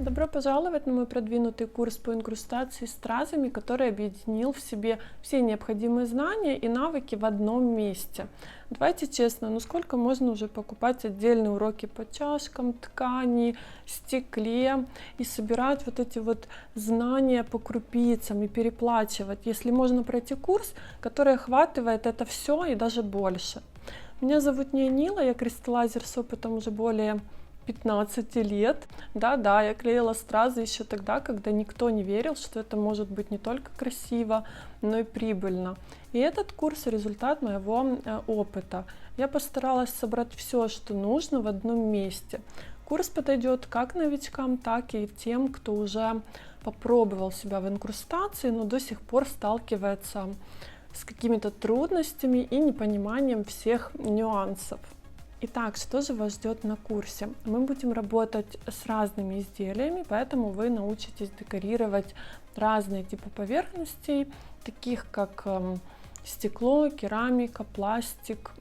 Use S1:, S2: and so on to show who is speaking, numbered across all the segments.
S1: Добро пожаловать на мой продвинутый курс по инкрустации стразами, который объединил в себе все необходимые знания и навыки в одном месте. Давайте честно, ну сколько можно уже покупать отдельные уроки по чашкам, ткани, стекле и собирать вот эти вот знания по крупицам и переплачивать, если можно пройти курс, который охватывает это все и даже больше. Меня зовут Нила, я кристаллайзер с опытом уже более 15 лет. Да, я клеила стразы еще тогда, когда никто не верил, что это может быть не только красиво, но и прибыльно. И этот курс — результат моего опыта. Я постаралась собрать все, что нужно, в одном месте. Курс подойдет как новичкам, так и тем, кто уже попробовал себя в инкрустации, но до сих пор сталкивается с какими-то трудностями и непониманием всех нюансов. Итак, что же вас ждет на курсе? Мы будем работать с разными изделиями, поэтому вы научитесь декорировать разные типы поверхностей, таких как стекло, керамика, пластик,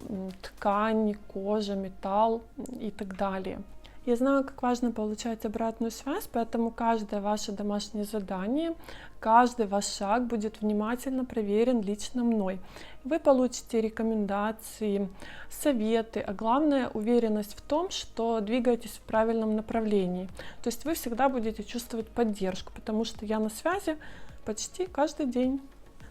S1: ткань, кожа, металл и так далее. Я знаю, как важно получать обратную связь, поэтому каждое ваше домашнее задание, каждый ваш шаг будет внимательно проверен лично мной. Вы получите рекомендации, советы, а главное уверенность в том, что двигаетесь в правильном направлении. То есть вы всегда будете чувствовать поддержку, потому что я на связи почти каждый день.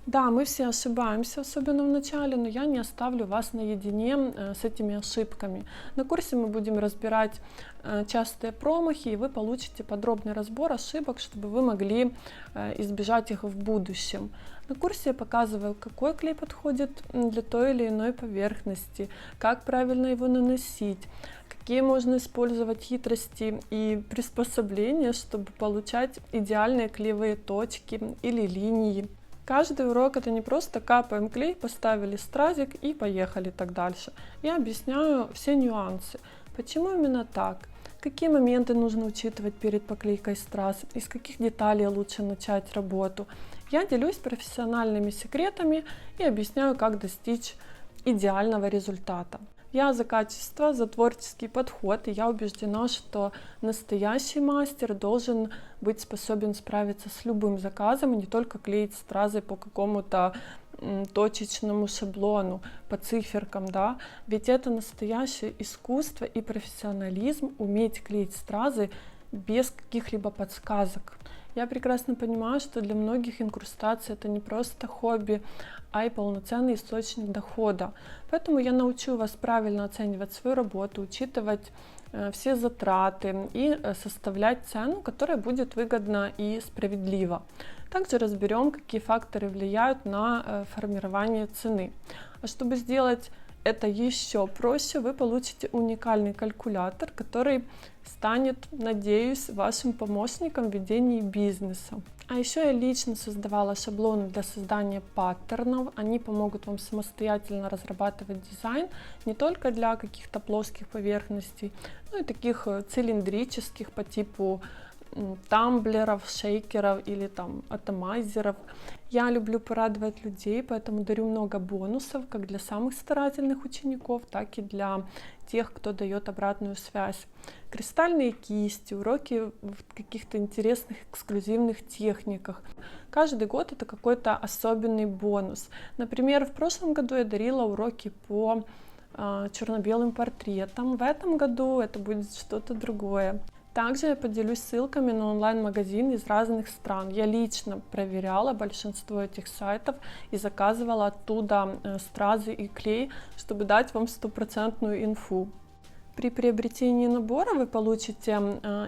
S1: Да, мы все ошибаемся, особенно в начале, но я не оставлю вас наедине с этими ошибками. На курсе мы будем разбирать частые промахи, и вы получите подробный разбор ошибок, чтобы вы могли избежать их в будущем. На курсе я показываю, какой клей подходит для той или иной поверхности, как правильно его наносить, какие можно использовать хитрости и приспособления, чтобы получать идеальные клеевые точки или линии. Каждый урок — это не просто капаем клей, поставили стразик и поехали так дальше. Я объясняю все нюансы. Почему именно так? Какие моменты нужно учитывать перед поклейкой страз? Из каких деталей лучше начать работу? Я делюсь профессиональными секретами и объясняю, как достичь идеального результата. Я за качество, за творческий подход, и я убеждена, что настоящий мастер должен быть способен справиться с любым заказом, и не только клеить стразы по какому-то точечному шаблону, по циферкам, да, ведь это настоящее искусство и профессионализм уметь клеить стразы без каких-либо подсказок. Я прекрасно понимаю, что для многих инкрустация — это не просто хобби, а и полноценный источник дохода. Поэтому я научу вас правильно оценивать свою работу, учитывать все затраты и составлять цену, которая будет выгодна и справедлива. Также разберем, какие факторы влияют на формирование цены. А чтобы сделать это еще проще, вы получите уникальный калькулятор, который станет, надеюсь, вашим помощником в ведении бизнеса. А еще я лично создавала шаблоны для создания паттернов. Они помогут вам самостоятельно разрабатывать дизайн не только для каких-то плоских поверхностей, но и таких цилиндрических по типу тамблеров, шейкеров или там атомайзеров. Я люблю порадовать людей, поэтому дарю много бонусов как для самых старательных учеников, так и для тех, кто дает обратную связь. Кристальные кисти, уроки в каких-то интересных эксклюзивных техниках. Каждый год это какой-то особенный бонус. Например, в прошлом году я дарила уроки по черно-белым портретам. В этом году это будет что-то другое. Также я поделюсь ссылками на онлайн-магазин из разных стран. Я лично проверяла большинство этих сайтов и заказывала оттуда стразы и клей, чтобы дать вам стопроцентную инфу. При приобретении набора вы получите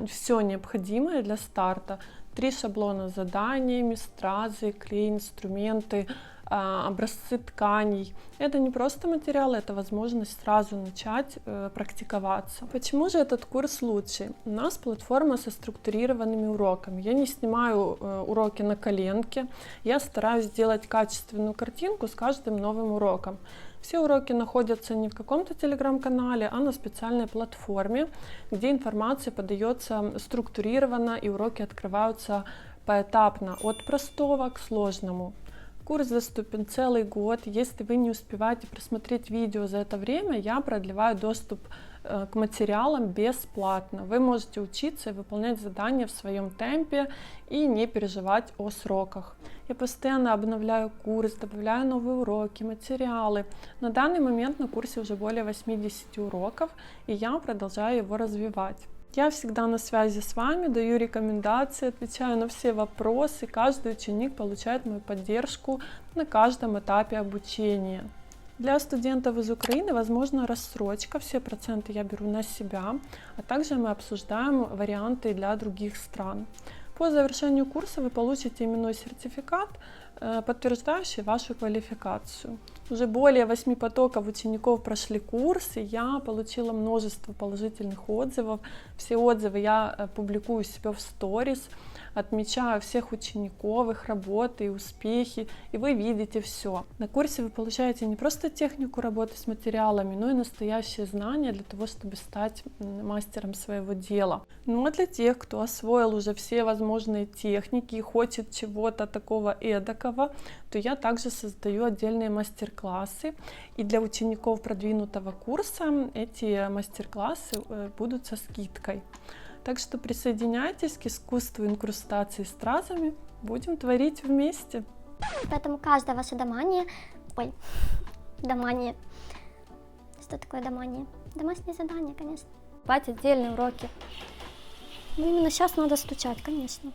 S1: все необходимое для старта. 3 шаблона с заданиями, стразы, клей, инструменты, образцы тканей. Это не просто материал, это возможность сразу начать практиковаться. Почему же этот курс лучший? У нас платформа со структурированными уроками. Я не снимаю уроки на коленке, я стараюсь сделать качественную картинку с каждым новым уроком. Все уроки находятся не в каком-то телеграм-канале, а на специальной платформе, где информация подается структурированно и уроки открываются поэтапно, от простого к сложному. Курс доступен целый год. Если вы не успеваете просмотреть видео за это время, я продлеваю доступ к материалам бесплатно. Вы можете учиться и выполнять задания в своем темпе и не переживать о сроках. Я постоянно обновляю курс, добавляю новые уроки, материалы. На данный момент на курсе уже более 80 уроков, и я продолжаю его развивать. Я всегда на связи с вами, даю рекомендации, отвечаю на все вопросы. Каждый ученик получает мою поддержку на каждом этапе обучения. Для студентов из Украины возможна рассрочка, все проценты я беру на себя, а также мы обсуждаем варианты для других стран. По завершению курса вы получите именной сертификат, подтверждающий вашу квалификацию. Уже более 8 потоков учеников прошли курс, и я получила множество положительных отзывов. Все отзывы я публикую у себя в сторис, отмечаю всех учеников, их работы и успехи, и вы видите все. На курсе вы получаете не просто технику работы с материалами, но и настоящие знания для того, чтобы стать мастером своего дела. Ну а для тех, кто освоил уже все возможные техники и хочет чего-то такого эдакого, то я также создаю отдельные мастер-классы. И для учеников продвинутого курса эти мастер-классы будут со скидкой. Так что присоединяйтесь к искусству инкрустации стразами. Будем творить вместе.
S2: Поэтому каждое ваше домание... домание. Что такое домание? Домашнее задание, конечно. Брать отдельные уроки. Ну, именно сейчас надо стучать, конечно.